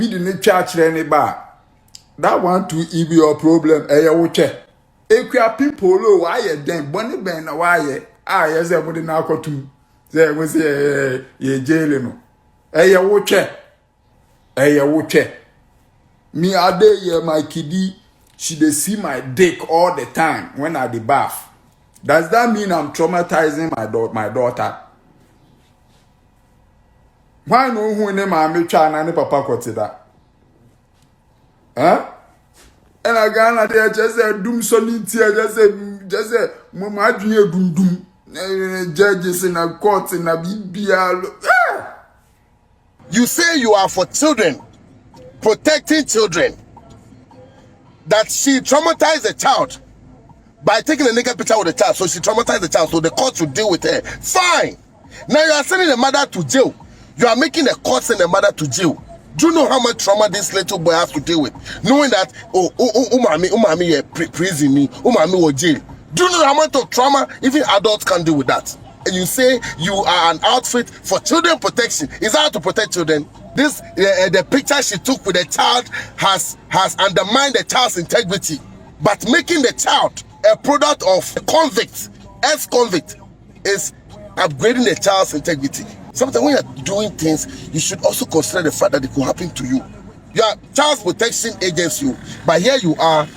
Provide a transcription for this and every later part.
obi di ne church re ne ba that one to be your problem e ye wo che Akuapem Poloo why ye den boni ben na why ye ye say mo di na akotum say we say ye jail no e ye wo che me ade ye my kiddy she dey see my dick all the time when I dey bath. Does that mean I'm traumatizing my daughter? Why no who ne mama twa na ne papa kwotida? Huh? And I gonna there just say doom solidity just say mama adwene dum judges in a court in a bibia. You say you are for children, protecting children. That she traumatized the child by taking a naked picture with the child, so she traumatized the child, so the court should deal with her. Fine. Now you are sending the mother to jail. You are making the court send the mother to jail. Do you know how much trauma this little boy has to deal with? Knowing that umami prison me, umami or jail. Do you know how much of trauma even adults can deal with that? And you say you are an outfit for children protection. Is that how to protect children? This the picture she took with the child has undermined the child's integrity, but making the child a product of a convict, ex-convict, is upgrading the child's integrity. Sometimes when you're doing things, you should also consider the fact that it could happen to you. You are child protection agency, but here you are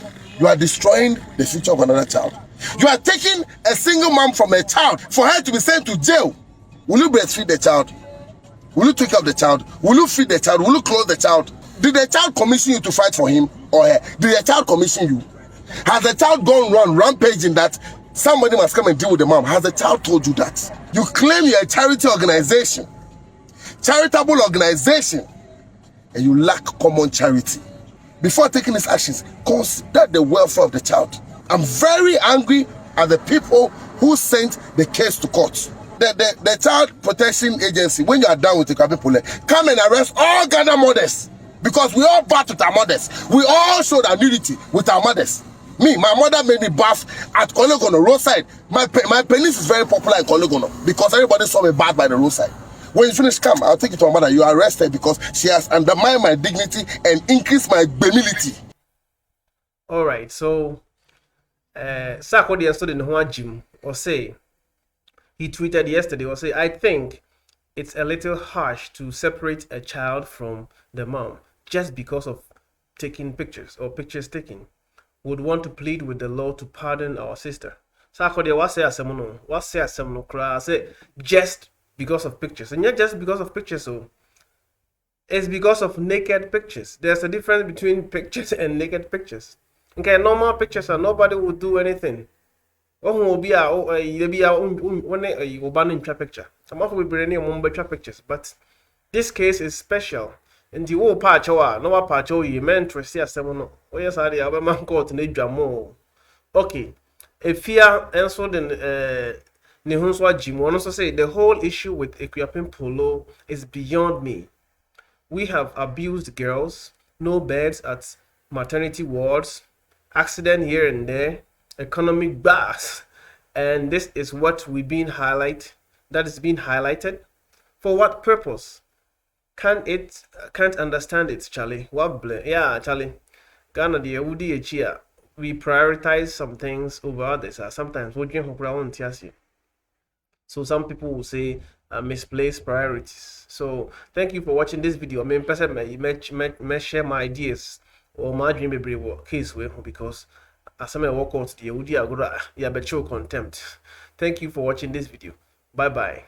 destroying the future of another child. You are taking a single mom from a child for her to be sent to jail. Will you breastfeed the child? Will you take care of the child? Will you feed the child? Will you clothe the child? Did the child commission you to fight for him or her? Did the child commission you? Has the child gone rampaging that somebody must come and deal with the mom? Has the child told you that? You claim you're a charity organization, charitable organization, and you lack common charity. Before taking these actions, consider the welfare of the child. I'm very angry at the people who sent the case to court. The Child Protection Agency, when you are done with the Kwaw Kese Poloo, come and arrest all Ghana mothers, because we all bathed with our mothers. We all showed our nudity with our mothers. Me, my mother made me bath at Kologono roadside. My penis is very popular in Kologono because everybody saw me bath by the roadside. When you finish, come, I'll take you to my mother. You are arrested because she has undermined my dignity and increased my benility. All right, so Sarkodie stood in the gym or say. He tweeted yesterday or say, I think it's a little harsh to separate a child from the mom just because of taking pictures or pictures taken. Would want to plead with the law to pardon our sister. Sarkodie, what say asemono? What say asemono? I say just because of pictures. And not just because of pictures, so it's because of naked pictures. There's a difference between pictures and naked pictures. Okay, normal pictures and nobody would do anything. Oh, be one picture. Some of we bring in pictures, but this case is special. And the old patch no patch you meant to see a seven. Oh, yes, I have a man called Nejamo. Okay, if fear answered in Nihonswa Jim, one also say the whole issue with Akuapem Poloo is beyond me. We have abused girls, no beds at maternity wards, accident here and there, economic bars, and this is what we've been highlighted. For what purpose? Can't understand it, Charlie. What yeah, Charlie. Ghana the Udi we prioritize some things over others. Sometimes so some people will say misplaced priorities. So thank you for watching this video. I mean, personally, I share my ideas or my dream case because as I walk out the Udi Agora, yeah, but show contempt. Thank you for watching this video. Bye bye.